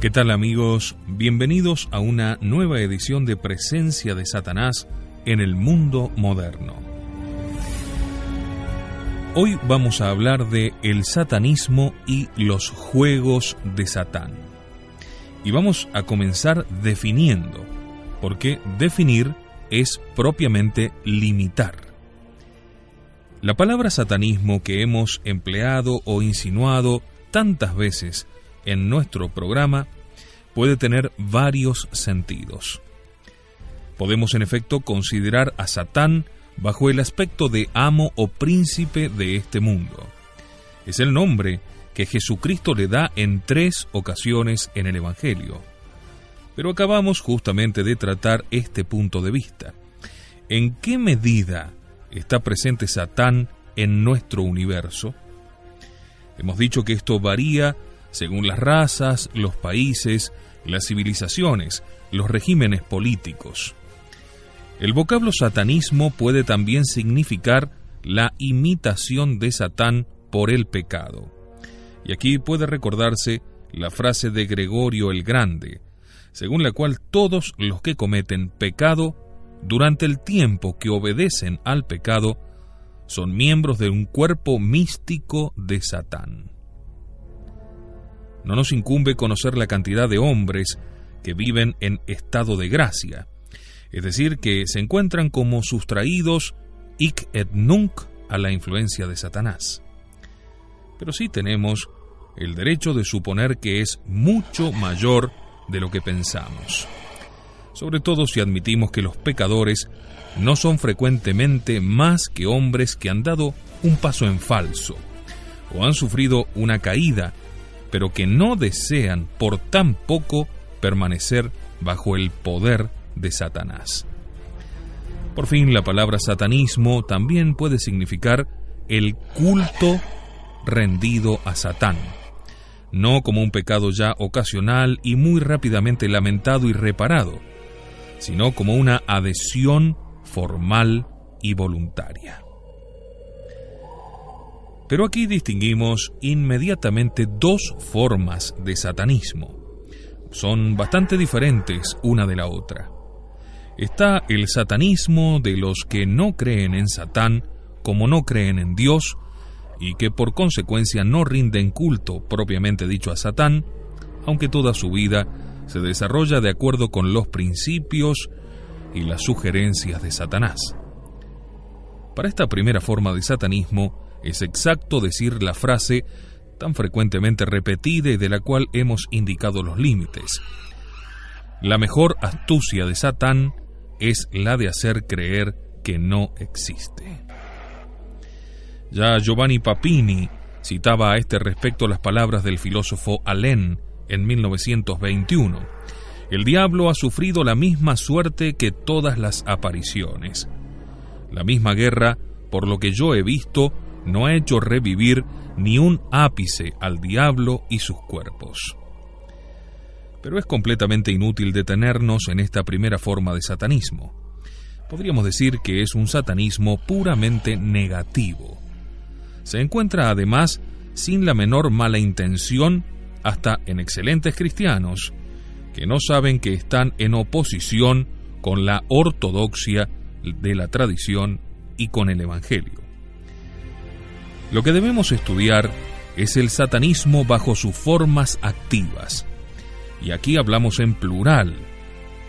¿Qué tal, amigos? Bienvenidos a una nueva edición de Presencia de Satanás en el mundo moderno. Hoy vamos a hablar de el satanismo y los juegos de Satán. Y vamos a comenzar definiendo, porque definir es propiamente limitar. La palabra satanismo que hemos empleado o insinuado tantas veces en nuestro programa puede tener varios sentidos. Podemos en efecto considerar a Satán bajo el aspecto de amo o príncipe de este mundo. Es el nombre que Jesucristo le da en 3 ocasiones en el Evangelio. Pero acabamos justamente de tratar este punto de vista. ¿En qué medida está presente Satán en nuestro universo? Hemos dicho que esto varía según las razas, los países, las civilizaciones, los regímenes políticos. El vocablo satanismo puede también significar la imitación de Satán por el pecado. Y aquí puede recordarse la frase de Gregorio el Grande, según la cual todos los que cometen pecado durante el tiempo que obedecen al pecado son miembros de un cuerpo místico de Satán. No nos incumbe conocer la cantidad de hombres que viven en estado de gracia, es decir, que se encuentran como sustraídos hic et nunc a la influencia de Satanás. Pero sí tenemos el derecho de suponer que es mucho mayor de lo que pensamos, sobre todo si admitimos que los pecadores no son frecuentemente más que hombres que han dado un paso en falso o han sufrido una caída, pero que no desean por tan poco permanecer bajo el poder de Satanás. Por fin, la palabra satanismo también puede significar el culto rendido a Satán, no como un pecado ya ocasional y muy rápidamente lamentado y reparado, sino como una adhesión formal y voluntaria. Pero aquí distinguimos inmediatamente 2 formas de satanismo. Son bastante diferentes una de la otra. Está el satanismo de los que no creen en Satán como no creen en Dios y que por consecuencia no rinden culto propiamente dicho a Satán, aunque toda su vida se desarrolla de acuerdo con los principios y las sugerencias de Satanás. Para esta primera forma de satanismo es exacto decir la frase tan frecuentemente repetida y de la cual hemos indicado los límites. La mejor astucia de Satán es la de hacer creer que no existe. Ya Giovanni Papini citaba a este respecto las palabras del filósofo Alain en 1921. El diablo ha sufrido la misma suerte que todas las apariciones. La misma guerra, por lo que yo he visto, no ha hecho revivir ni un ápice al diablo y sus cuerpos. Pero es completamente inútil detenernos en esta primera forma de satanismo. Podríamos decir que es un satanismo puramente negativo. Se encuentra además sin la menor mala intención hasta en excelentes cristianos que no saben que están en oposición con la ortodoxia de la tradición y con el Evangelio. Lo que debemos estudiar es el satanismo bajo sus formas activas. Y aquí hablamos en plural,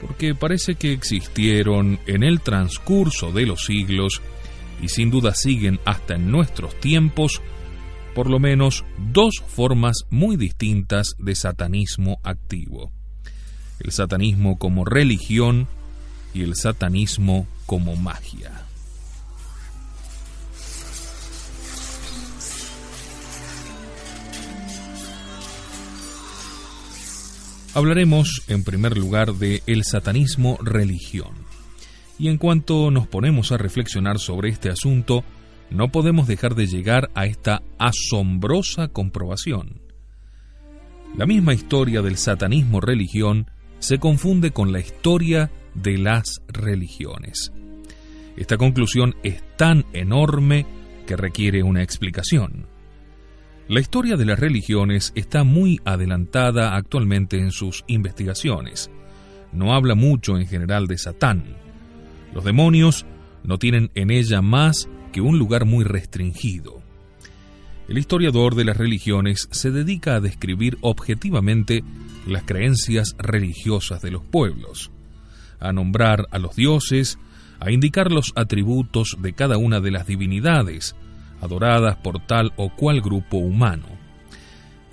porque parece que existieron en el transcurso de los siglos, y sin duda siguen hasta en nuestros tiempos, por lo menos 2 formas muy distintas de satanismo activo. El satanismo como religión y el satanismo como magia. Hablaremos en primer lugar de el satanismo religión. Y en cuanto nos ponemos a reflexionar sobre este asunto, no podemos dejar de llegar a esta asombrosa comprobación. La misma historia del satanismo religión se confunde con la historia de las religiones. Esta conclusión es tan enorme que requiere una explicación. La historia de las religiones está muy adelantada actualmente en sus investigaciones. No habla mucho en general de Satán. Los demonios no tienen en ella más que un lugar muy restringido. El historiador de las religiones se dedica a describir objetivamente las creencias religiosas de los pueblos, a nombrar a los dioses, a indicar los atributos de cada una de las divinidades adoradas por tal o cual grupo humano.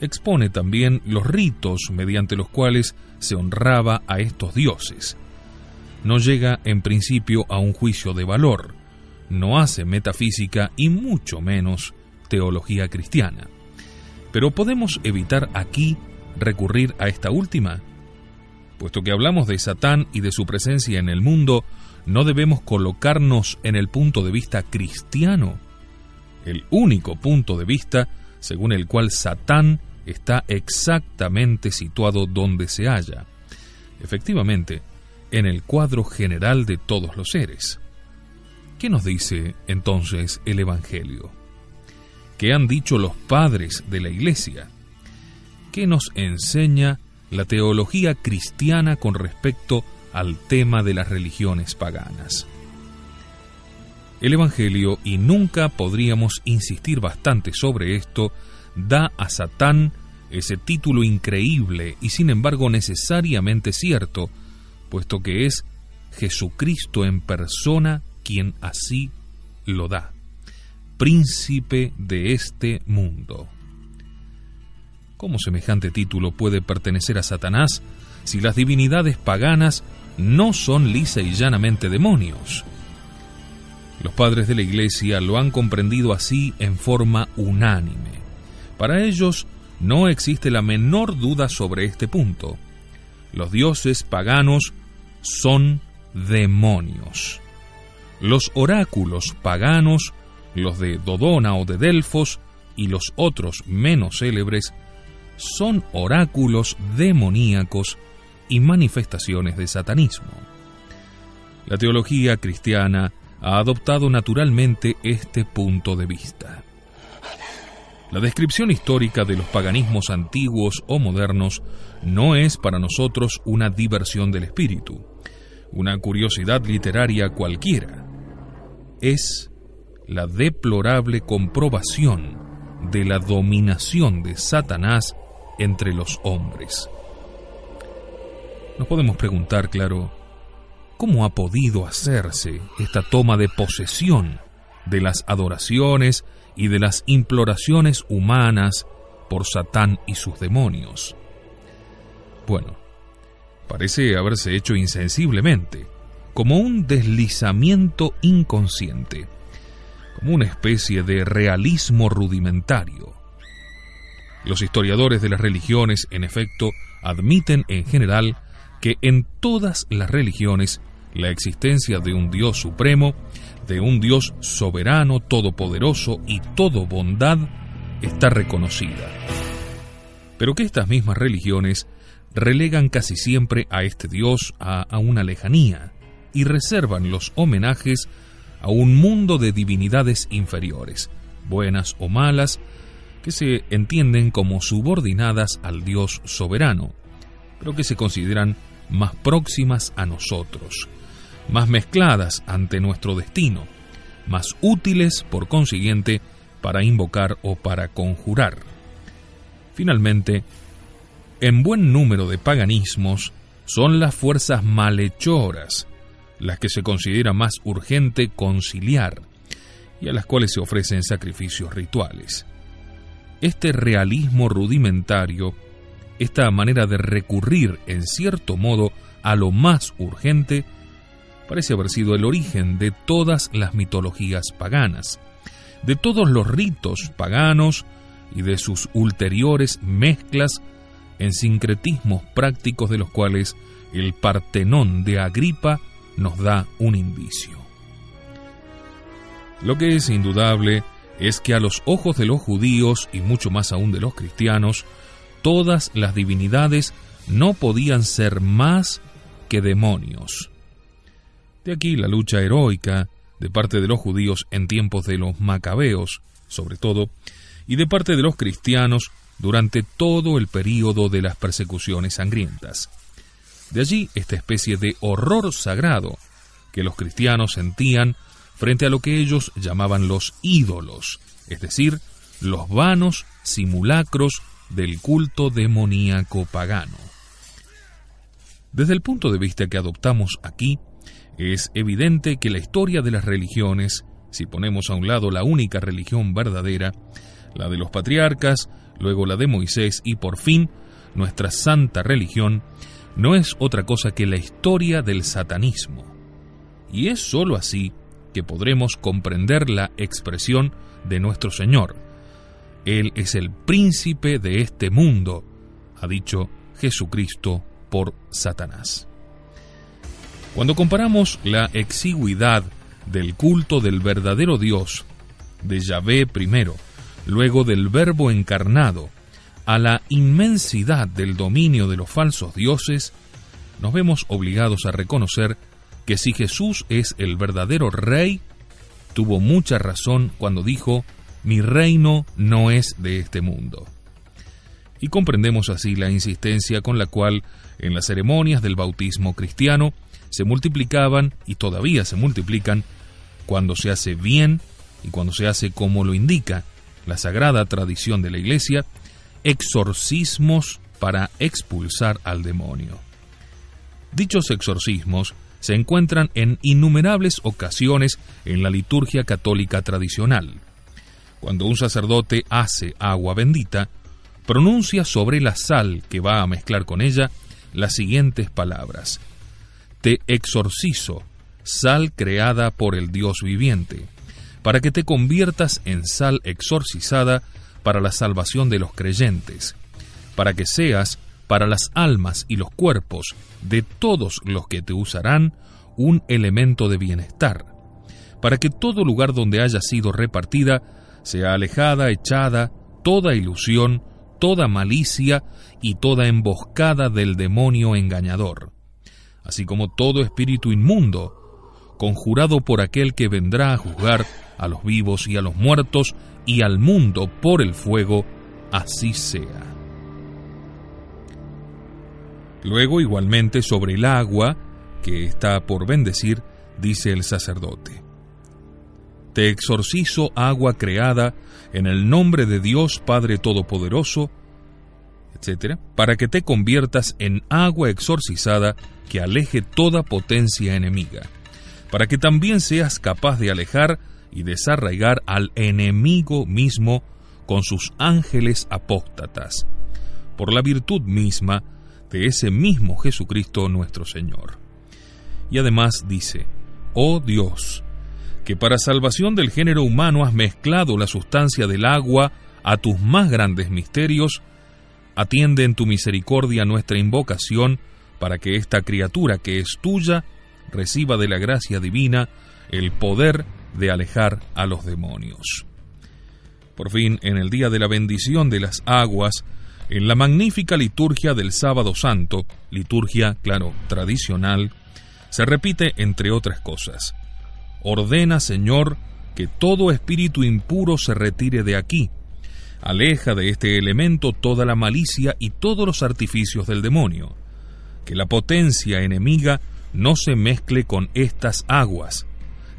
Expone también los ritos mediante los cuales se honraba a estos dioses. No llega en principio a un juicio de valor, no hace metafísica y mucho menos teología cristiana. Pero ¿podemos evitar aquí recurrir a esta última? Puesto que hablamos de Satán y de su presencia en el mundo, ¿no debemos colocarnos en el punto de vista cristiano? El único punto de vista según el cual Satán está exactamente situado donde se halla, efectivamente, en el cuadro general de todos los seres. ¿Qué nos dice entonces el Evangelio? ¿Qué han dicho los padres de la Iglesia? ¿Qué nos enseña la teología cristiana con respecto al tema de las religiones paganas? El Evangelio, y nunca podríamos insistir bastante sobre esto, da a Satán ese título increíble y sin embargo necesariamente cierto, puesto que es Jesucristo en persona quien así lo da: príncipe de este mundo. ¿Cómo semejante título puede pertenecer a Satanás si las divinidades paganas no son lisa y llanamente demonios? Los padres de la Iglesia lo han comprendido así en forma unánime. Para ellos no existe la menor duda sobre este punto. Los dioses paganos son demonios. Los oráculos paganos, los de Dodona o de Delfos y los otros menos célebres, son oráculos demoníacos y manifestaciones de satanismo. La teología cristiana ha adoptado naturalmente este punto de vista. La descripción histórica de los paganismos antiguos o modernos no es para nosotros una diversión del espíritu, una curiosidad literaria cualquiera. Es la deplorable comprobación de la dominación de Satanás entre los hombres. Nos podemos preguntar, claro, ¿cómo ha podido hacerse esta toma de posesión de las adoraciones y de las imploraciones humanas por Satán y sus demonios? Bueno, parece haberse hecho insensiblemente, como un deslizamiento inconsciente, como una especie de realismo rudimentario. Los historiadores de las religiones, en efecto, admiten en general que en todas las religiones la existencia de un Dios supremo, de un Dios soberano, todopoderoso y todo bondad está reconocida. Pero que estas mismas religiones relegan casi siempre a este Dios a una lejanía y reservan los homenajes a un mundo de divinidades inferiores, buenas o malas, que se entienden como subordinadas al Dios soberano, pero que se consideran más próximas a nosotros, más mezcladas ante nuestro destino, más útiles, por consiguiente, para invocar o para conjurar. Finalmente, en buen número de paganismos son las fuerzas malhechoras las que se considera más urgente conciliar y a las cuales se ofrecen sacrificios rituales. Este realismo rudimentario, esta manera de recurrir en cierto modo a lo más urgente, parece haber sido el origen de todas las mitologías paganas, de todos los ritos paganos y de sus ulteriores mezclas en sincretismos prácticos de los cuales el Partenón de Agripa nos da un indicio. Lo que es indudable es que a los ojos de los judíos y mucho más aún de los cristianos, todas las divinidades no podían ser más que demonios. De aquí la lucha heroica de parte de los judíos en tiempos de los macabeos, sobre todo, y de parte de los cristianos durante todo el período de las persecuciones sangrientas. De allí esta especie de horror sagrado que los cristianos sentían frente a lo que ellos llamaban los ídolos, es decir, los vanos simulacros del culto demoníaco pagano. Desde el punto de vista que adoptamos aquí, es evidente que la historia de las religiones, si ponemos a un lado la única religión verdadera, la de los patriarcas, luego la de Moisés y por fin nuestra santa religión, no es otra cosa que la historia del satanismo. Y es sólo así que podremos comprender la expresión de nuestro Señor. Él es el príncipe de este mundo, ha dicho Jesucristo por Satanás. Cuando comparamos la exigüidad del culto del verdadero Dios, de Yahvé primero, luego del Verbo encarnado, a la inmensidad del dominio de los falsos dioses, nos vemos obligados a reconocer que si Jesús es el verdadero Rey, tuvo mucha razón cuando dijo: «Mi reino no es de este mundo». Y comprendemos así la insistencia con la cual en las ceremonias del bautismo cristiano se multiplicaban y todavía se multiplican, cuando se hace bien y cuando se hace como lo indica la sagrada tradición de la Iglesia, exorcismos para expulsar al demonio. Dichos exorcismos se encuentran en innumerables ocasiones en la liturgia católica tradicional. Cuando un sacerdote hace agua bendita, pronuncia sobre la sal que va a mezclar con ella las siguientes palabras: «Te exorcizo, sal creada por el Dios viviente, para que te conviertas en sal exorcizada para la salvación de los creyentes, para que seas para las almas y los cuerpos de todos los que te usarán un elemento de bienestar, para que todo lugar donde haya sido repartida sea alejada, echada, toda ilusión, toda malicia y toda emboscada del demonio engañador, así como todo espíritu inmundo, conjurado por aquel que vendrá a juzgar a los vivos y a los muertos y al mundo por el fuego, así sea». Luego, igualmente, sobre el agua que está por bendecir, dice el sacerdote: «Te exorcizo, agua creada en el nombre de Dios Padre Todopoderoso», etc., para que te conviertas en agua exorcizada que aleje toda potencia enemiga, para que también seas capaz de alejar y desarraigar al enemigo mismo con sus ángeles apóstatas, por la virtud misma de ese mismo Jesucristo nuestro Señor. Y además dice: «Oh Dios, que para salvación del género humano has mezclado la sustancia del agua a tus más grandes misterios, atiende en tu misericordia nuestra invocación para que esta criatura que es tuya reciba de la gracia divina el poder de alejar a los demonios». Por fin, en el día de la bendición de las aguas, en la magnífica liturgia del Sábado Santo, liturgia, claro, tradicional, se repite, entre otras cosas: «Ordena, Señor, que todo espíritu impuro se retire de aquí. Aleja de este elemento toda la malicia y todos los artificios del demonio. Que la potencia enemiga no se mezcle con estas aguas,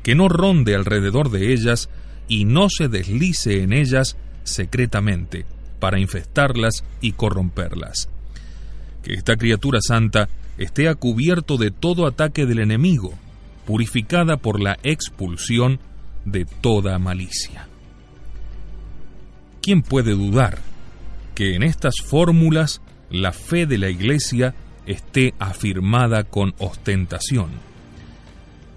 que no ronde alrededor de ellas y no se deslice en ellas secretamente, para infestarlas y corromperlas. Que esta criatura santa esté a cubierto de todo ataque del enemigo, purificada por la expulsión de toda malicia». ¿Quién puede dudar que en estas fórmulas la fe de la Iglesia esté afirmada con ostentación?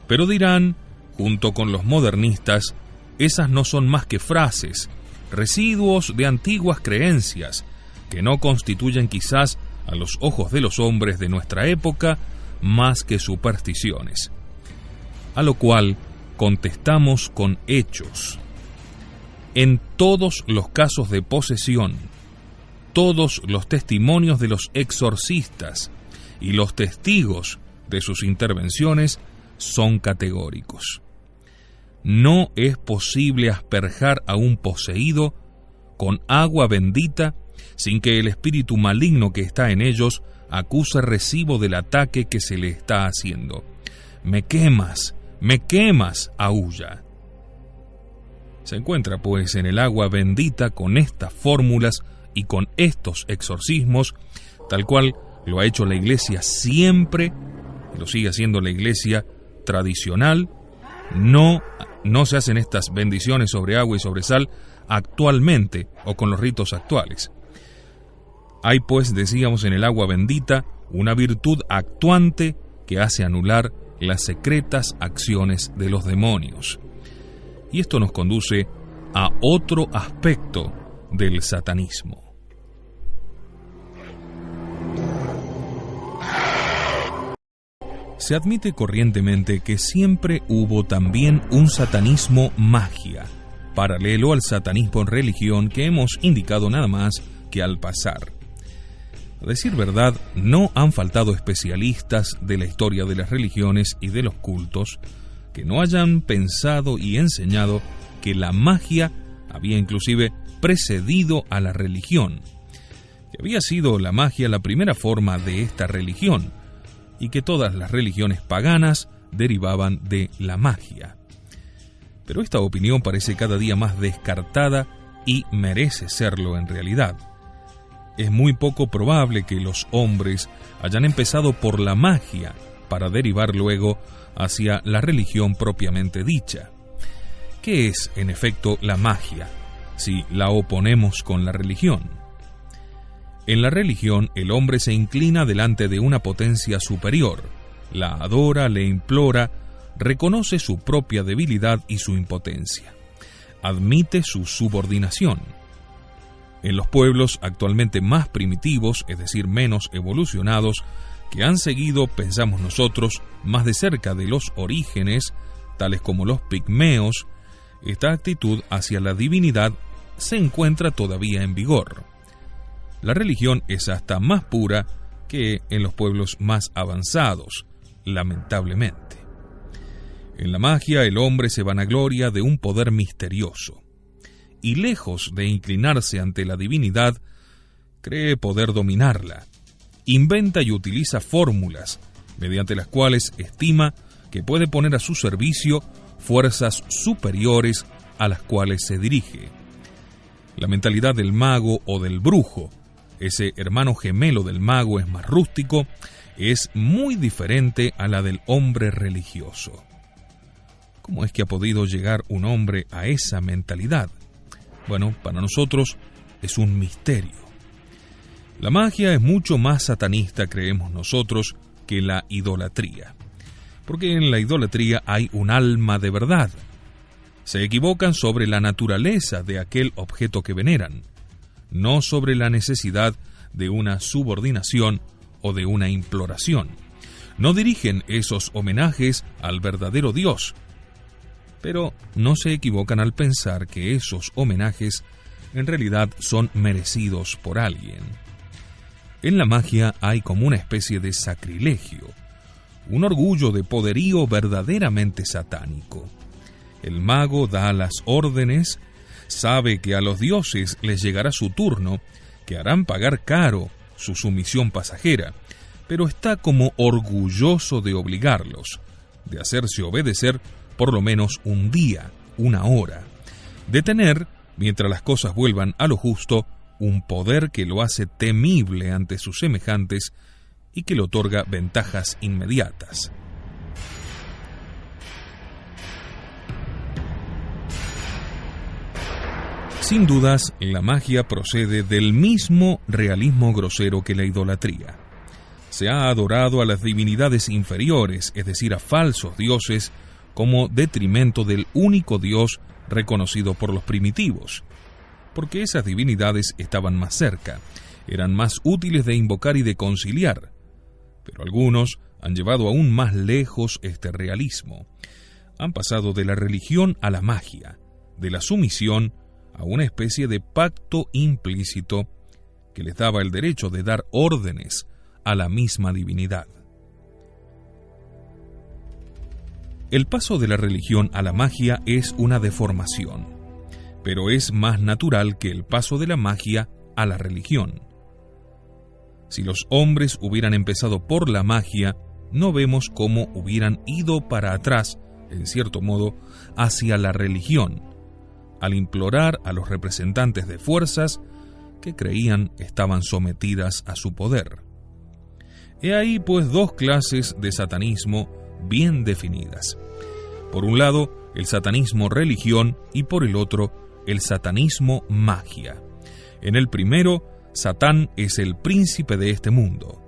Pero dirán, junto con los modernistas, esas no son más que frases, residuos de antiguas creencias, que no constituyen quizás a los ojos de los hombres de nuestra época más que supersticiones. A lo cual contestamos con hechos. En todos los casos de posesión, todos los testimonios de los exorcistas y los testigos de sus intervenciones son categóricos. No es posible asperjar a un poseído con agua bendita, sin que el espíritu maligno que está en ellos acuse recibo del ataque que se le está haciendo. Me quemas, aúlla. Se encuentra pues en el agua bendita con estas fórmulas y con estos exorcismos, tal cual lo ha hecho la iglesia siempre, y lo sigue haciendo la iglesia tradicional. No se hacen estas bendiciones sobre agua y sobre sal actualmente o con los ritos actuales. Hay pues, decíamos, en el agua bendita una virtud actuante que hace anular las secretas acciones de los demonios. Y esto nos conduce a otro aspecto del satanismo. Se admite corrientemente que siempre hubo también un satanismo magia, paralelo al satanismo en religión que hemos indicado nada más que al pasar. A decir verdad, no han faltado especialistas de la historia de las religiones y de los cultos que no hayan pensado y enseñado que la magia había inclusive precedido a la religión, que había sido la magia la primera forma de esta religión, y que todas las religiones paganas derivaban de la magia. Pero esta opinión parece cada día más descartada y merece serlo en realidad. Es muy poco probable que los hombres hayan empezado por la magia para derivar luego hacia la religión propiamente dicha. ¿Qué es, en efecto, la magia, si la oponemos con la religión? En la religión, el hombre se inclina delante de una potencia superior, la adora, le implora, reconoce su propia debilidad y su impotencia, admite su subordinación. En los pueblos actualmente más primitivos, es decir, menos evolucionados, que han seguido, pensamos nosotros, más de cerca de los orígenes, tales como los pigmeos, esta actitud hacia la divinidad se encuentra todavía en vigor. La religión es hasta más pura que en los pueblos más avanzados, lamentablemente. En la magia el hombre se vanagloria de un poder misterioso, y lejos de inclinarse ante la divinidad, cree poder dominarla, inventa y utiliza fórmulas, mediante las cuales estima que puede poner a su servicio fuerzas superiores a las cuales se dirige. La mentalidad del mago o del brujo, ese hermano gemelo del mago es más rústico, es muy diferente a la del hombre religioso. ¿Cómo es que ha podido llegar un hombre a esa mentalidad? Bueno, para nosotros es un misterio. La magia es mucho más satanista, creemos nosotros, que la idolatría. Porque en la idolatría hay un alma de verdad. Se equivocan sobre la naturaleza de aquel objeto que veneran, no sobre la necesidad de una subordinación o de una imploración. No dirigen esos homenajes al verdadero Dios, pero no se equivocan al pensar que esos homenajes en realidad son merecidos por alguien. En la magia hay como una especie de sacrilegio, un orgullo de poderío verdaderamente satánico. El mago da las órdenes, sabe que a los dioses les llegará su turno, que harán pagar caro su sumisión pasajera, pero está como orgulloso de obligarlos, de hacerse obedecer por lo menos un día, una hora, de tener, mientras las cosas vuelvan a lo justo, un poder que lo hace temible ante sus semejantes y que le otorga ventajas inmediatas. Sin dudas, la magia procede del mismo realismo grosero que la idolatría. Se ha adorado a las divinidades inferiores, es decir, a falsos dioses, como detrimento del único Dios reconocido por los primitivos, porque esas divinidades estaban más cerca, eran más útiles de invocar y de conciliar. Pero algunos han llevado aún más lejos este realismo. Han pasado de la religión a la magia, de la sumisión a una especie de pacto implícito que les daba el derecho de dar órdenes a la misma divinidad. El paso de la religión a la magia es una deformación, pero es más natural que el paso de la magia a la religión. Si los hombres hubieran empezado por la magia, no vemos cómo hubieran ido para atrás, en cierto modo, hacia la religión, al implorar a los representantes de fuerzas que creían estaban sometidas a su poder. He ahí pues dos clases de satanismo bien definidas. Por un lado, el satanismo religión y por el otro, el satanismo magia. En el primero, Satán es el príncipe de este mundo,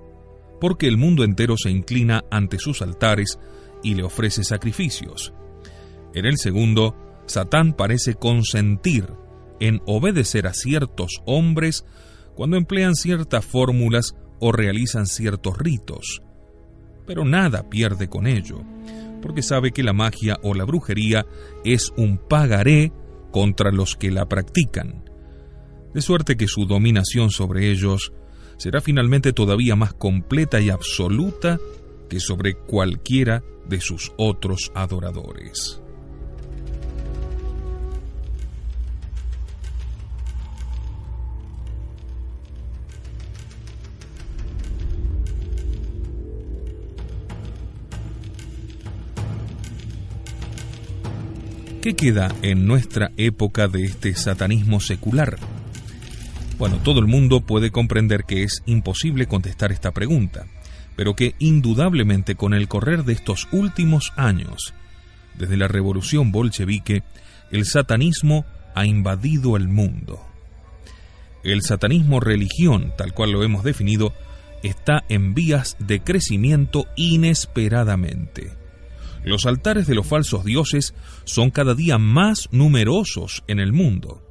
porque el mundo entero se inclina ante sus altares y le ofrece sacrificios. En el segundo, Satán parece consentir en obedecer a ciertos hombres cuando emplean ciertas fórmulas o realizan ciertos ritos, pero nada pierde con ello, porque sabe que la magia o la brujería es un pagaré contra los que la practican, de suerte que su dominación sobre ellos será finalmente todavía más completa y absoluta que sobre cualquiera de sus otros adoradores. ¿Qué queda en nuestra época de este satanismo secular? Bueno, todo el mundo puede comprender que es imposible contestar esta pregunta, pero que indudablemente con el correr de estos últimos años, desde la revolución bolchevique, el satanismo ha invadido el mundo. El satanismo religión, tal cual lo hemos definido, está en vías de crecimiento inesperadamente. Los altares de los falsos dioses son cada día más numerosos en el mundo.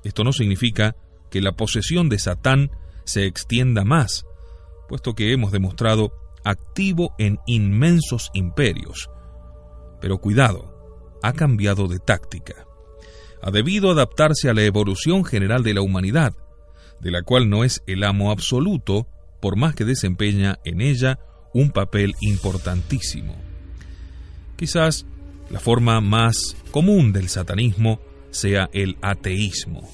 Esto no significa que la posesión de Satán se extienda más, puesto que hemos demostrado activo en inmensos imperios. Pero cuidado, ha cambiado de táctica. Ha debido adaptarse a la evolución general de la humanidad, de la cual no es el amo absoluto, por más que desempeña en ella un papel importantísimo. Quizás la forma más común del satanismo sea el ateísmo.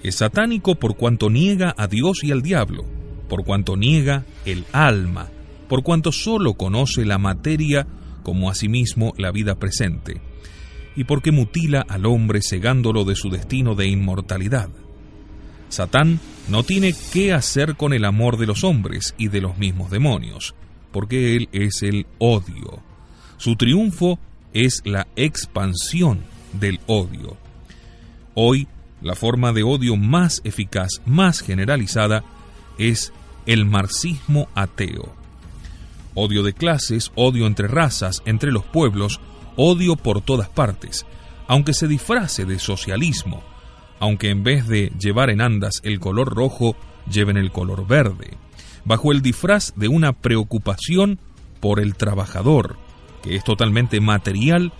Es satánico por cuanto niega a Dios y al diablo, por cuanto niega el alma, por cuanto solo conoce la materia como asimismo la vida presente, y porque mutila al hombre cegándolo de su destino de inmortalidad. Satán no tiene qué hacer con el amor de los hombres y de los mismos demonios, porque él es el odio. Su triunfo es la expansión del odio. Hoy, la forma de odio más eficaz, más generalizada, es el marxismo ateo. Odio de clases, odio entre razas, entre los pueblos, odio por todas partes, aunque se disfrace de socialismo, aunque en vez de llevar en andas el color rojo, lleven el color verde, bajo el disfraz de una preocupación por el trabajador, que es totalmente material,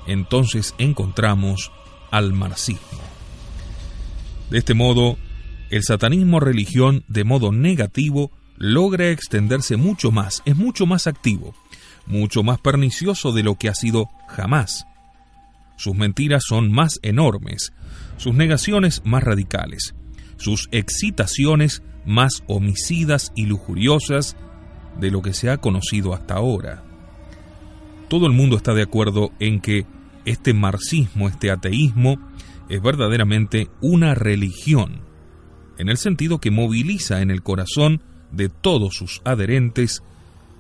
entonces encontramos al marxismo. De este modo, el satanismo religión, de modo negativo, logra extenderse mucho más, es mucho más activo, mucho más pernicioso de lo que ha sido jamás. Sus mentiras son más enormes, sus negaciones más radicales, sus excitaciones más homicidas y lujuriosas de lo que se ha conocido hasta ahora. Todo el mundo está de acuerdo en que este marxismo, este ateísmo, es verdaderamente una religión, en el sentido que moviliza en el corazón de todos sus adherentes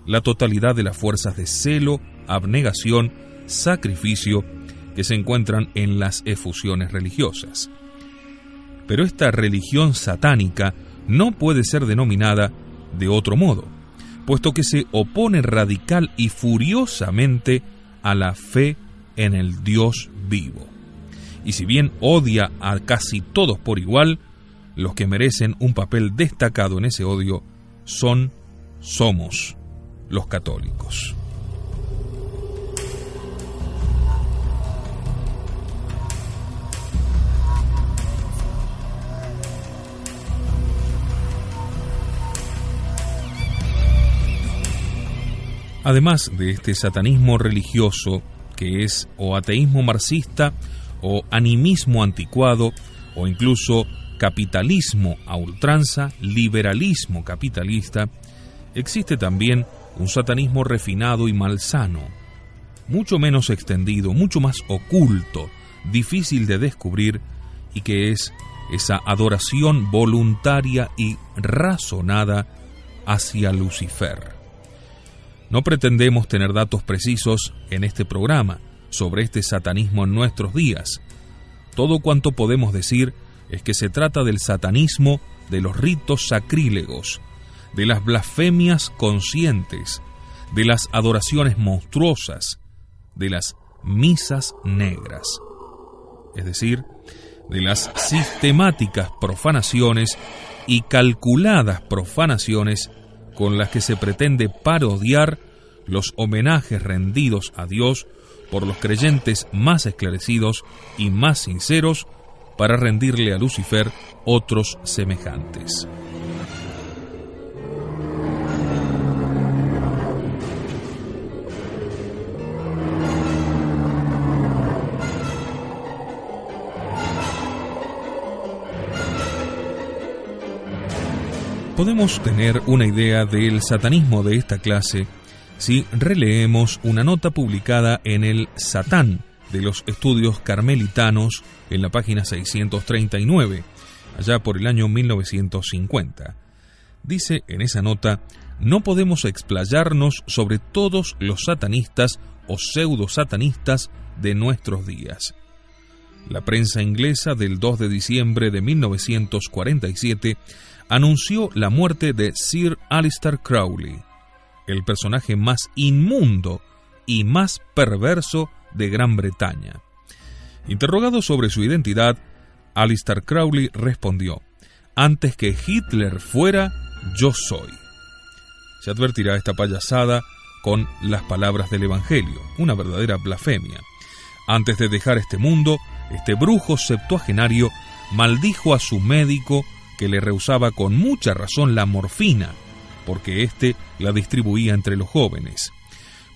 la totalidad de las fuerzas de celo, abnegación, sacrificio que se encuentran en las efusiones religiosas. Pero esta religión satánica no puede ser denominada de otro modo, puesto que se opone radical y furiosamente a la fe en el Dios vivo. Y si bien odia a casi todos por igual, los que merecen un papel destacado en ese odio somos los católicos. Además de este satanismo religioso, que es o ateísmo marxista o animismo anticuado, o incluso capitalismo a ultranza, liberalismo capitalista, existe también un satanismo refinado y malsano, mucho menos extendido, mucho más oculto, difícil de descubrir, y que es esa adoración voluntaria y razonada hacia Lucifer. No pretendemos tener datos precisos en este programa sobre este satanismo en nuestros días. Todo cuanto podemos decir es que se trata del satanismo de los ritos sacrílegos, de las blasfemias conscientes, de las adoraciones monstruosas, de las misas negras, es decir, de las sistemáticas profanaciones y calculadas profanaciones con las que se pretende parodiar los homenajes rendidos a Dios por los creyentes más esclarecidos y más sinceros para rendirle a Lucifer otros semejantes. Podemos tener una idea del satanismo de esta clase si releemos una nota publicada en el Satán de los Estudios Carmelitanos en la página 639, allá por el año 1950. Dice en esa nota: no podemos explayarnos sobre todos los satanistas o pseudo-satanistas de nuestros días. La prensa inglesa del 2 de diciembre de 1947 anunció la muerte de Sir Aleister Crowley, el personaje más inmundo y más perverso de Gran Bretaña. Interrogado sobre su identidad, Aleister Crowley respondió: antes que Hitler fuera, yo soy. Se advertirá esta payasada con las palabras del Evangelio, una verdadera blasfemia. Antes de dejar este mundo, este brujo septuagenario maldijo a su médico, que le rehusaba con mucha razón la morfina, porque éste la distribuía entre los jóvenes.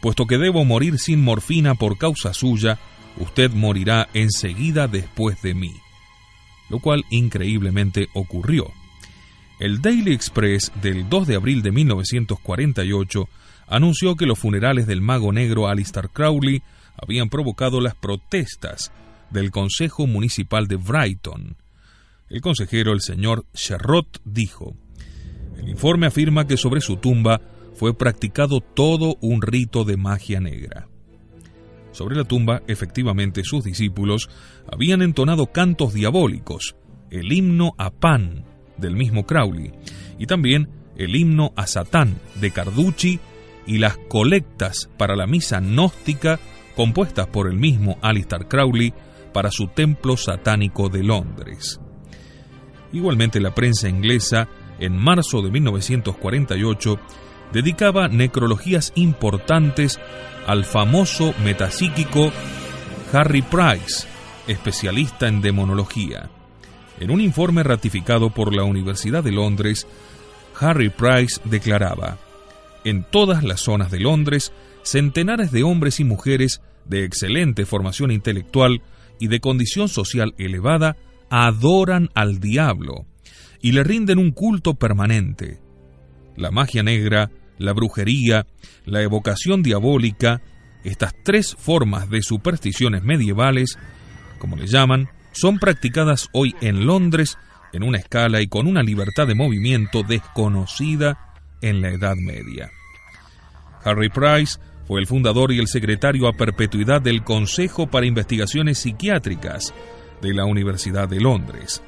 Puesto que debo morir sin morfina por causa suya, usted morirá enseguida después de mí. Lo cual increíblemente ocurrió. El Daily Express del 2 de abril de 1948 anunció que los funerales del mago negro Aleister Crowley habían provocado las protestas del Consejo Municipal de Brighton. El consejero, el señor Sherrod, dijo: el informe afirma que sobre su tumba fue practicado todo un rito de magia negra. Sobre la tumba, efectivamente, sus discípulos habían entonado cantos diabólicos, el himno a Pan, del mismo Crowley, y también el himno a Satán, de Carducci, y las colectas para la misa gnóstica, compuestas por el mismo Aleister Crowley, para su templo satánico de Londres. Igualmente, la prensa inglesa, en marzo de 1948, dedicaba necrologías importantes al famoso metapsíquico Harry Price, especialista en demonología. En un informe ratificado por la Universidad de Londres, Harry Price declaraba: en todas las zonas de Londres, centenares de hombres y mujeres de excelente formación intelectual y de condición social elevada adoran al diablo y le rinden un culto permanente. La magia negra, la brujería, la evocación diabólica, estas tres formas de supersticiones medievales, como le llaman, son practicadas hoy en Londres en una escala y con una libertad de movimiento desconocida en la Edad Media. Harry Price fue el fundador y el secretario a perpetuidad del Consejo para Investigaciones Psiquiátricas de la Universidad de Londres.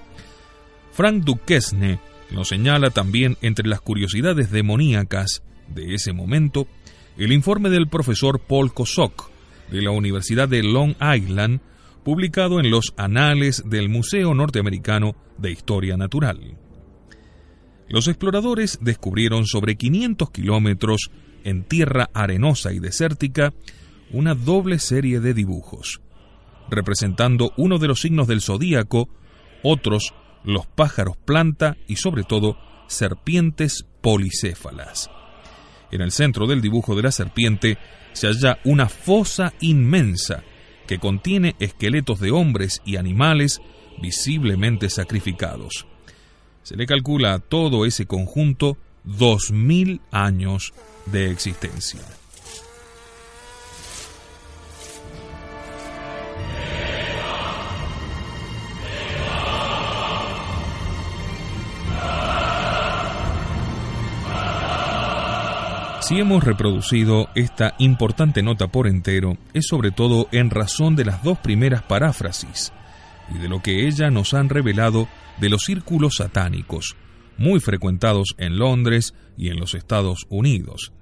Frank Duquesne nos señala también entre las curiosidades demoníacas de ese momento el informe del profesor Paul Kosok de la Universidad de Long Island, publicado en los Anales del Museo Norteamericano de Historia Natural. Los exploradores descubrieron sobre 500 kilómetros en tierra arenosa y desértica una doble serie de dibujos, representando uno de los signos del zodíaco, otros los pájaros planta y sobre todo serpientes policéfalas. En el centro del dibujo de la serpiente se halla una fosa inmensa que contiene esqueletos de hombres y animales visiblemente sacrificados. Se le calcula a todo ese conjunto 2000 años de existencia. Si hemos reproducido esta importante nota por entero, es sobre todo en razón de las dos primeras paráfrasis y de lo que ella nos han revelado de los círculos satánicos, muy frecuentados en Londres y en los Estados Unidos,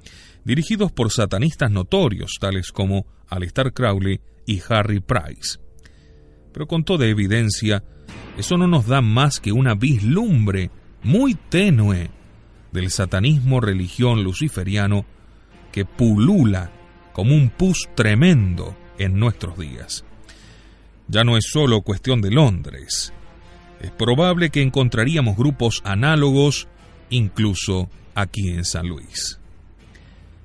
dirigidos por satanistas notorios tales como Aleister Crowley y Harry Price. Pero con toda evidencia, eso no nos da más que una vislumbre muy tenue del satanismo religión luciferiano que pulula como un pus tremendo en nuestros días. Ya no es solo cuestión de Londres. Es probable que encontraríamos grupos análogos incluso aquí en San Luis.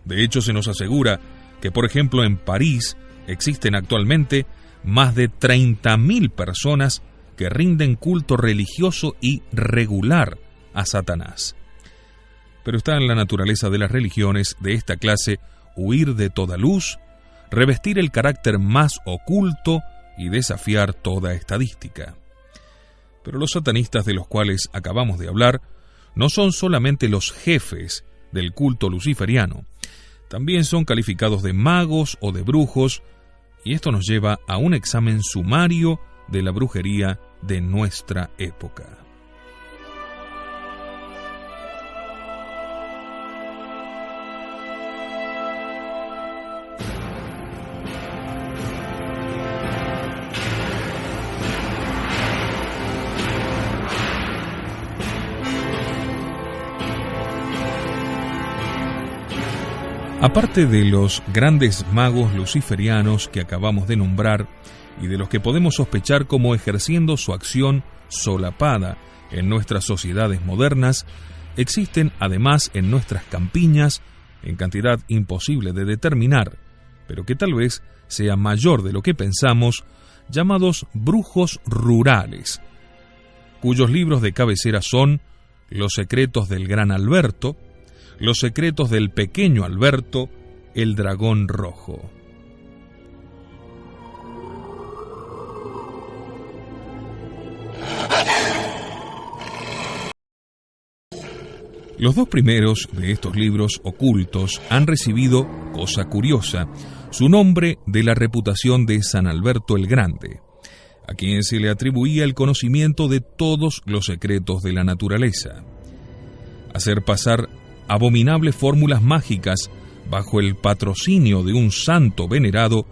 De hecho, se nos asegura que, por ejemplo, en París existen actualmente más de 30.000 personas que rinden culto religioso y regular a Satanás. Pero está en la naturaleza de las religiones de esta clase huir de toda luz, revestir el carácter más oculto y desafiar toda estadística. Pero los satanistas de los cuales acabamos de hablar no son solamente los jefes del culto luciferiano, también son calificados de magos o de brujos, y esto nos lleva a un examen sumario de la brujería de nuestra época. Aparte de los grandes magos luciferianos que acabamos de nombrar y de los que podemos sospechar como ejerciendo su acción solapada en nuestras sociedades modernas, existen además en nuestras campiñas, en cantidad imposible de determinar, pero que tal vez sea mayor de lo que pensamos, llamados brujos rurales, cuyos libros de cabecera son Los secretos del Gran Alberto, Los secretos del Pequeño Alberto, El Dragón Rojo. Los dos primeros de estos libros ocultos han recibido, cosa curiosa, su nombre de la reputación de San Alberto el Grande, a quien se le atribuía el conocimiento de todos los secretos de la naturaleza. Hacer pasar abominables fórmulas mágicas bajo el patrocinio de un santo venerado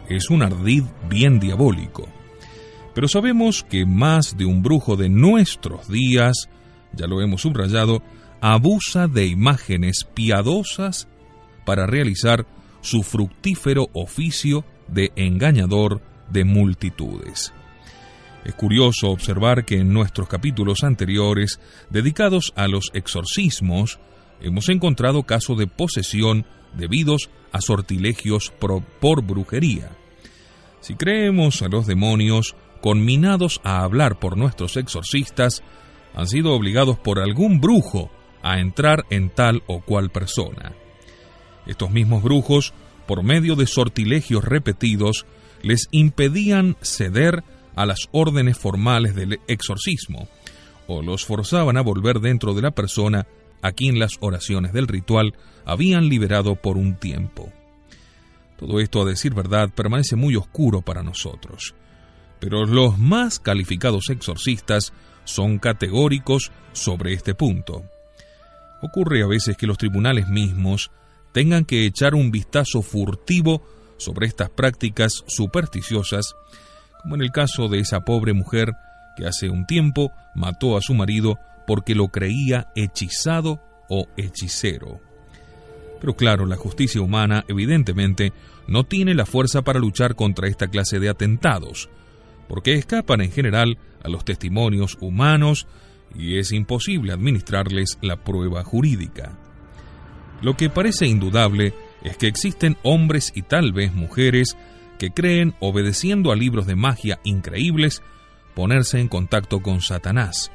es un ardid bien diabólico. Pero sabemos que más de un brujo de nuestros días, ya lo hemos subrayado, abusa de imágenes piadosas para realizar su fructífero oficio de engañador de multitudes. Es curioso observar que en nuestros capítulos anteriores, dedicados a los exorcismos, hemos encontrado casos de posesión debidos a sortilegios por brujería. Si creemos a los demonios, conminados a hablar por nuestros exorcistas, han sido obligados por algún brujo a entrar en tal o cual persona. Estos mismos brujos, por medio de sortilegios repetidos, les impedían ceder a las órdenes formales del exorcismo, o los forzaban a volver dentro de la persona a quien las oraciones del ritual habían liberado por un tiempo. Todo esto, a decir verdad, permanece muy oscuro para nosotros, pero los más calificados exorcistas son categóricos sobre este punto. Ocurre a veces que los tribunales mismos tengan que echar un vistazo furtivo sobre estas prácticas supersticiosas, como en el caso de esa pobre mujer que hace un tiempo mató a su marido porque lo creía hechizado o hechicero. Pero claro, la justicia humana evidentemente no tiene la fuerza para luchar contra esta clase de atentados, porque escapan en general a los testimonios humanos y es imposible administrarles la prueba jurídica. Lo que parece indudable es que existen hombres y tal vez mujeres que creen, obedeciendo a libros de magia increíbles, ponerse en contacto con Satanás,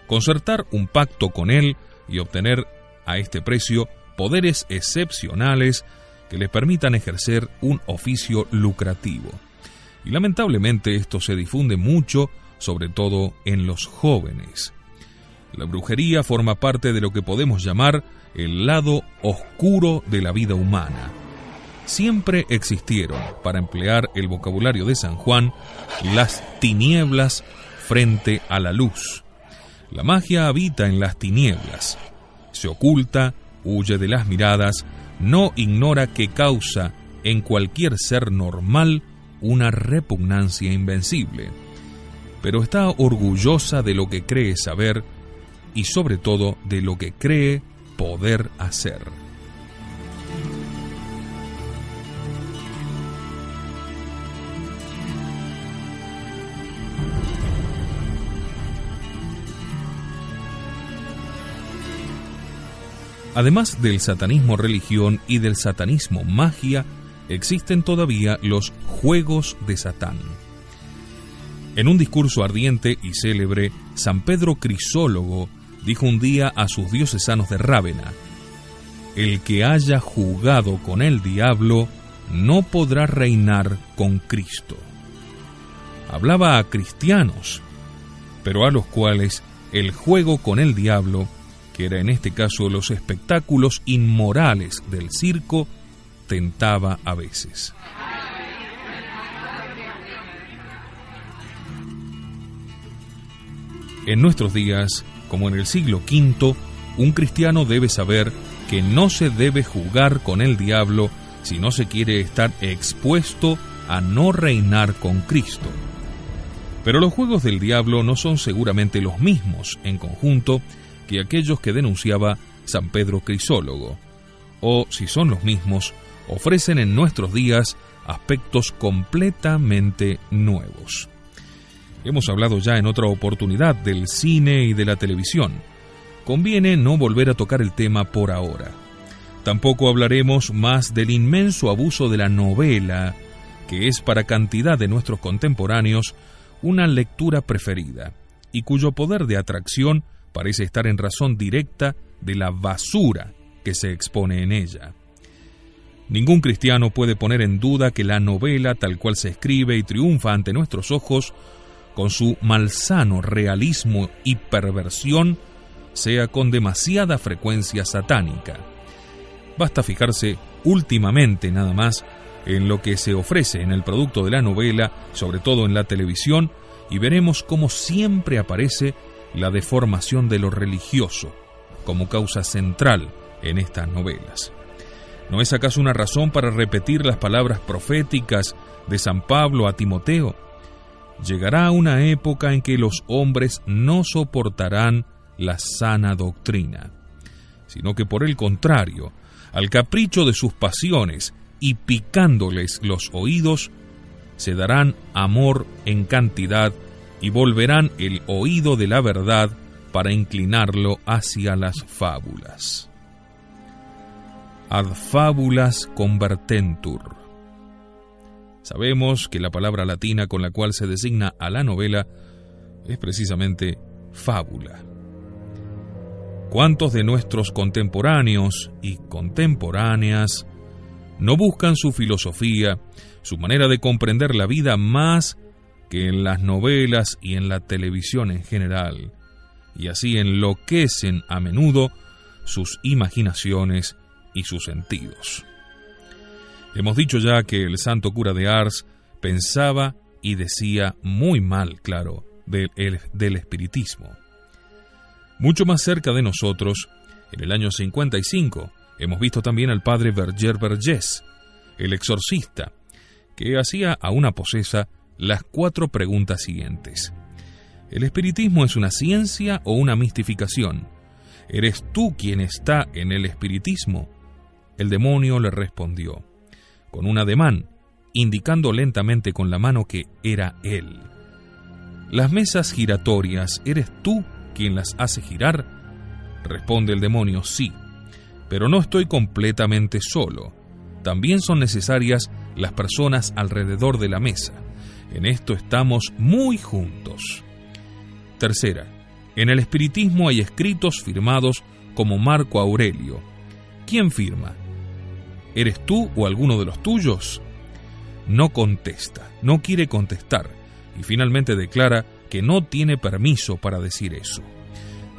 concertar un pacto con él y obtener a este precio poderes excepcionales que les permitan ejercer un oficio lucrativo. Y lamentablemente esto se difunde mucho, sobre todo en los jóvenes. La brujería forma parte de lo que podemos llamar el lado oscuro de la vida humana. Siempre existieron, para emplear el vocabulario de San Juan, las tinieblas frente a la luz. La magia habita en las tinieblas. Se oculta, huye de las miradas, no ignora que causa en cualquier ser normal una repugnancia invencible, pero está orgullosa de lo que cree saber y sobre todo de lo que cree poder hacer. Además del satanismo religión y del satanismo magia, existen todavía los juegos de Satán. En un discurso ardiente y célebre, San Pedro Crisólogo dijo un día a sus diocesanos de Rávena: «El que haya jugado con el diablo no podrá reinar con Cristo». Hablaba a cristianos, pero a los cuales el juego con el diablo, que era en este caso los espectáculos inmorales del circo, tentaba a veces. En nuestros días, como en el siglo V, un cristiano debe saber que no se debe jugar con el diablo si no se quiere estar expuesto a no reinar con Cristo. Pero los juegos del diablo no son seguramente los mismos en conjunto que aquellos que denunciaba San Pedro Crisólogo, o si son los mismos, ofrecen en nuestros días aspectos completamente nuevos. Hemos hablado ya en otra oportunidad del cine y de la televisión. Conviene no volver a tocar el tema por ahora. Tampoco hablaremos más del inmenso abuso de la novela, que es para cantidad de nuestros contemporáneos una lectura preferida, y cuyo poder de atracción parece estar en razón directa de la basura que se expone en ella. Ningún cristiano puede poner en duda que la novela, tal cual se escribe y triunfa ante nuestros ojos, con su malsano realismo y perversión, sea con demasiada frecuencia satánica. Basta fijarse últimamente nada más en lo que se ofrece en el producto de la novela, sobre todo en la televisión, y veremos cómo siempre aparece la deformación de lo religioso como causa central en estas novelas. ¿No es acaso una razón para repetir las palabras proféticas de San Pablo a Timoteo? Llegará una época en que los hombres no soportarán la sana doctrina, sino que por el contrario, al capricho de sus pasiones y picándoles los oídos, se darán amor en cantidad y volverán el oído de la verdad para inclinarlo hacia las fábulas. Ad fabulas convertentur. Sabemos que la palabra latina con la cual se designa a la novela es precisamente fábula. ¿Cuántos de nuestros contemporáneos y contemporáneas no buscan su filosofía, su manera de comprender la vida más que en las novelas y en la televisión en general, y así enloquecen a menudo sus imaginaciones y sus sentidos? Hemos dicho ya que el santo cura de Ars pensaba y decía muy mal, claro, del espiritismo. Mucho más cerca de nosotros, en el año 55, hemos visto también al padre Berger Vergés, el exorcista, que hacía a una posesa las 4 preguntas siguientes. ¿El espiritismo es una ciencia o una mistificación? ¿Eres tú quien está en el espiritismo? El demonio le respondió, con un ademán, indicando lentamente con la mano que era él. ¿Las mesas giratorias, eres tú quien las hace girar? Responde el demonio, sí, pero no estoy completamente solo. También son necesarias las personas alrededor de la mesa. En esto estamos muy juntos. Tercera, en el espiritismo hay escritos firmados como Marco Aurelio. ¿Quién firma? ¿Eres tú o alguno de los tuyos? No contesta, no quiere contestar, y finalmente declara que no tiene permiso para decir eso.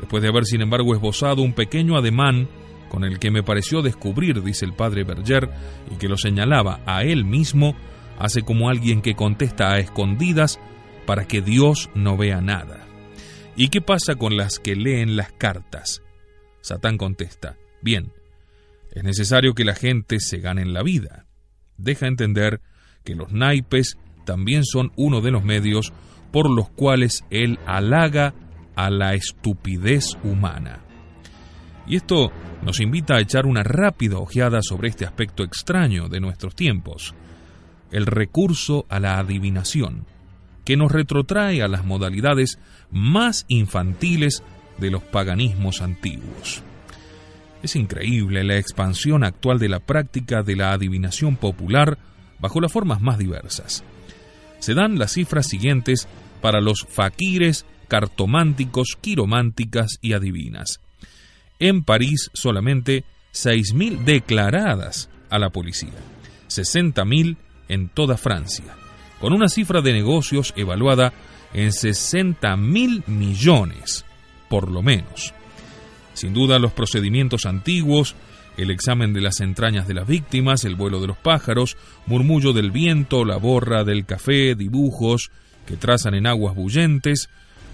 Después de haber, sin embargo, esbozado un pequeño ademán con el que me pareció descubrir, dice el padre Berger, y que lo señalaba a él mismo, hace como alguien que contesta a escondidas para que Dios no vea nada. ¿Y qué pasa con las que leen las cartas? Satán contesta: bien, es necesario que la gente se gane la vida. Deja entender que los naipes también son uno de los medios por los cuales él halaga a la estupidez humana. Y esto nos invita a echar una rápida ojeada sobre este aspecto extraño de nuestros tiempos, el recurso a la adivinación, que nos retrotrae a las modalidades más infantiles de los paganismos antiguos. Es increíble la expansión actual de la práctica de la adivinación popular bajo las formas más diversas. Se dan las cifras siguientes para los faquires, cartománticos, quirománticas y adivinas. En París solamente 6.000 declaradas a la policía, 60.000 en toda Francia, con una cifra de negocios evaluada en 60.000 millones, por lo menos. Sin duda, los procedimientos antiguos, el examen de las entrañas de las víctimas, el vuelo de los pájaros, murmullo del viento, la borra del café, dibujos que trazan en aguas bullentes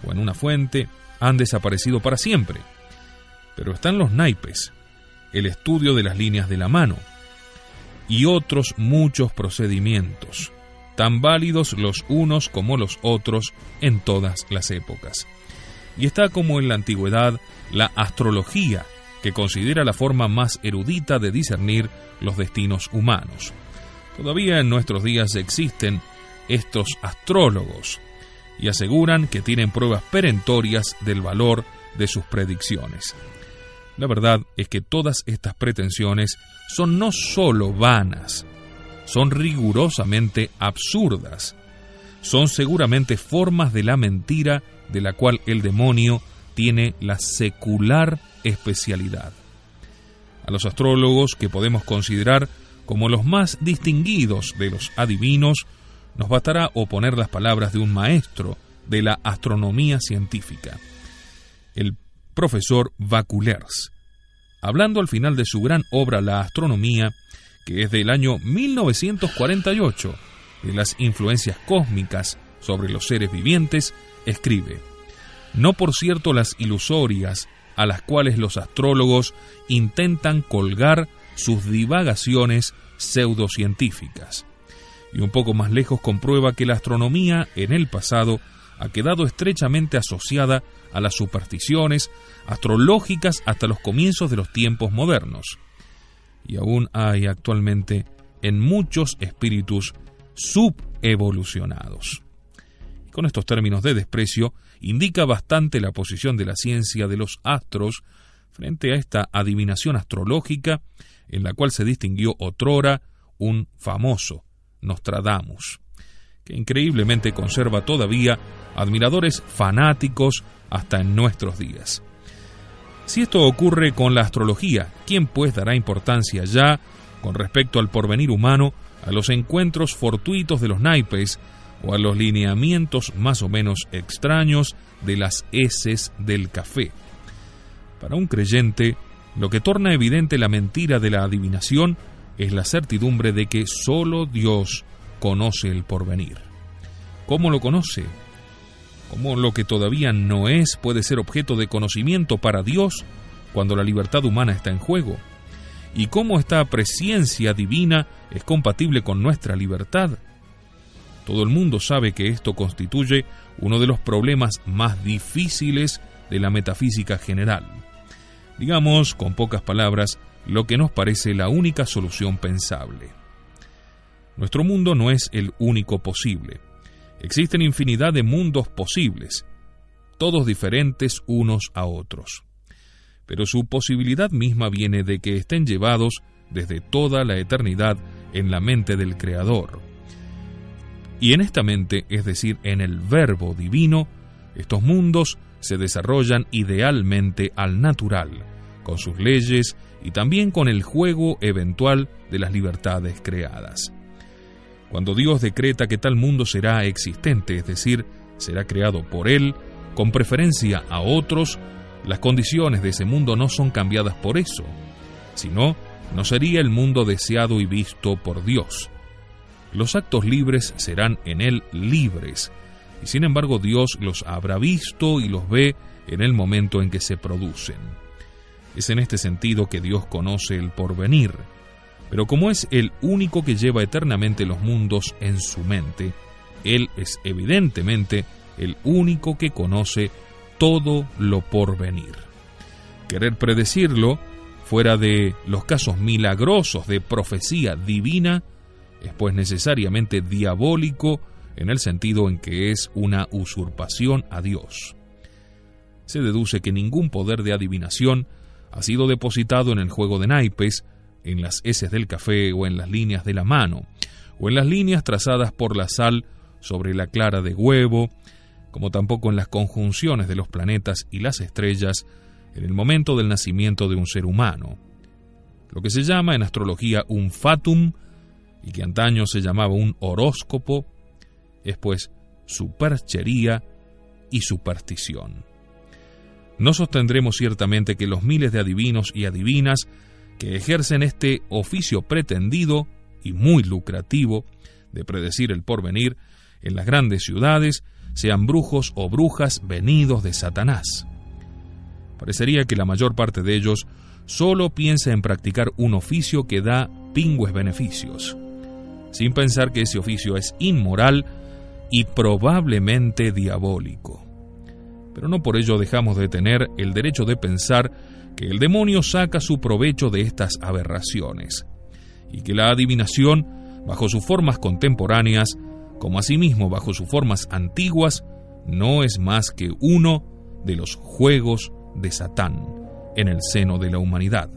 o en una fuente, han desaparecido para siempre. Pero están los naipes, el estudio de las líneas de la mano y otros muchos procedimientos, tan válidos los unos como los otros en todas las épocas. Y está como en la antigüedad la astrología, que considera la forma más erudita de discernir los destinos humanos. Todavía en nuestros días existen estos astrólogos y aseguran que tienen pruebas perentorias del valor de sus predicciones. La verdad es que todas estas pretensiones son no solo vanas, son rigurosamente absurdas. Son seguramente formas de la mentira de la cual el demonio tiene la secular especialidad. A los astrólogos, que podemos considerar como los más distinguidos de los adivinos, nos bastará oponer las palabras de un maestro de la astronomía científica, el profesor Vauquelins, hablando al final de su gran obra La Astronomía, que es del año 1948, de las influencias cósmicas sobre los seres vivientes, escribe: no por cierto las ilusorias a las cuales los astrólogos intentan colgar sus divagaciones pseudocientíficas. Y un poco más lejos comprueba que la astronomía en el pasado ha quedado estrechamente asociada a las supersticiones astrológicas hasta los comienzos de los tiempos modernos. Y aún hay actualmente en muchos espíritus subevolucionados. Con estos términos de desprecio, indica bastante la posición de la ciencia de los astros frente a esta adivinación astrológica en la cual se distinguió otrora un famoso Nostradamus, que increíblemente conserva todavía admiradores fanáticos hasta en nuestros días. Si esto ocurre con la astrología, ¿quién pues dará importancia ya, con respecto al porvenir humano, a los encuentros fortuitos de los naipes o a los lineamientos más o menos extraños de las heces del café? Para un creyente, lo que torna evidente la mentira de la adivinación es la certidumbre de que solo Dios conoce el porvenir. ¿Cómo lo conoce? ¿Cómo lo que todavía no es puede ser objeto de conocimiento para Dios cuando la libertad humana está en juego? ¿Y cómo esta presciencia divina es compatible con nuestra libertad? Todo el mundo sabe que esto constituye uno de los problemas más difíciles de la metafísica general. Digamos, con pocas palabras, lo que nos parece la única solución pensable. Nuestro mundo no es el único posible. Existen infinidad de mundos posibles, todos diferentes unos a otros. Pero su posibilidad misma viene de que estén llevados desde toda la eternidad en la mente del Creador. Y en esta mente, es decir, en el Verbo divino, estos mundos se desarrollan idealmente al natural, con sus leyes y también con el juego eventual de las libertades creadas. Cuando Dios decreta que tal mundo será existente, es decir, será creado por Él, con preferencia a otros, las condiciones de ese mundo no son cambiadas por eso, sino no sería el mundo deseado y visto por Dios. Los actos libres serán en Él libres, y sin embargo Dios los habrá visto y los ve en el momento en que se producen. Es en este sentido que Dios conoce el porvenir, pero como es el único que lleva eternamente los mundos en su mente, Él es evidentemente el único que conoce todo lo porvenir. Querer predecirlo, fuera de los casos milagrosos de profecía divina, es pues necesariamente diabólico en el sentido en que es una usurpación a Dios. Se deduce que ningún poder de adivinación ha sido depositado en el juego de naipes, en las heces del café o en las líneas de la mano, o en las líneas trazadas por la sal sobre la clara de huevo, como tampoco en las conjunciones de los planetas y las estrellas en el momento del nacimiento de un ser humano. Lo que se llama en astrología un fatum, y que antaño se llamaba un horóscopo, es pues superchería y superstición. No sostendremos ciertamente que los miles de adivinos y adivinas que ejercen este oficio pretendido y muy lucrativo de predecir el porvenir en las grandes ciudades sean brujos o brujas venidos de Satanás. Parecería que la mayor parte de ellos solo piensa en practicar un oficio que da pingües beneficios, sin pensar que ese oficio es inmoral y probablemente diabólico. Pero no por ello dejamos de tener el derecho de pensar que el demonio saca su provecho de estas aberraciones, y que la adivinación, bajo sus formas contemporáneas, como asimismo bajo sus formas antiguas, no es más que uno de los juegos de Satán en el seno de la humanidad.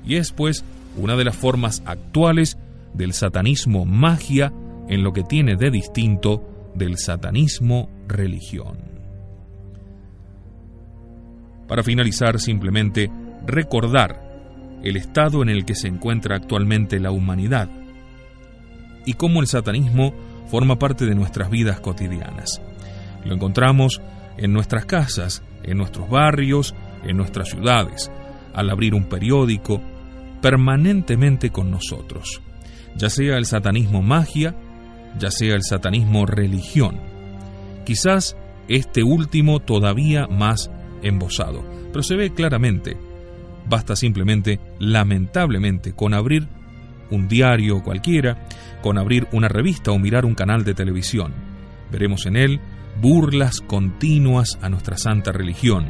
Y es pues una de las formas actuales del satanismo magia en lo que tiene de distinto del satanismo religión. Para finalizar, simplemente recordar el estado en el que se encuentra actualmente la humanidad y cómo el satanismo forma parte de nuestras vidas cotidianas. Lo encontramos en nuestras casas, en nuestros barrios, en nuestras ciudades, al abrir un periódico, permanentemente con nosotros, ya sea el satanismo magia, ya sea el satanismo religión. Quizás este último todavía más embosado, pero se ve claramente. Basta simplemente, lamentablemente, con abrir un diario cualquiera, con abrir una revista o mirar un canal de televisión. Veremos en él burlas continuas a nuestra santa religión.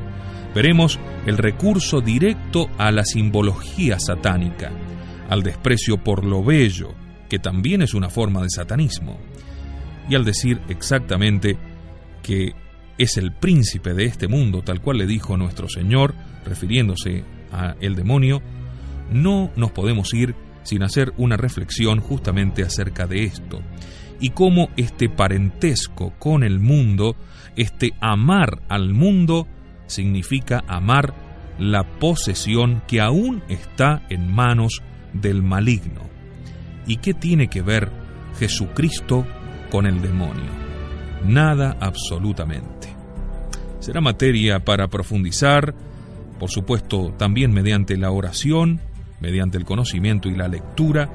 Veremos el recurso directo a la simbología satánica, al desprecio por lo bello, que también es una forma de satanismo, y al decir exactamente que es el príncipe de este mundo, tal cual le dijo nuestro Señor, refiriéndose a el demonio, no nos podemos ir sin hacer una reflexión justamente acerca de esto, y cómo este parentesco con el mundo, este amar al mundo, significa amar la posesión que aún está en manos del maligno. ¿Y qué tiene que ver Jesucristo con el demonio? Nada absolutamente. Será materia para profundizar, por supuesto también mediante la oración, mediante el conocimiento y la lectura,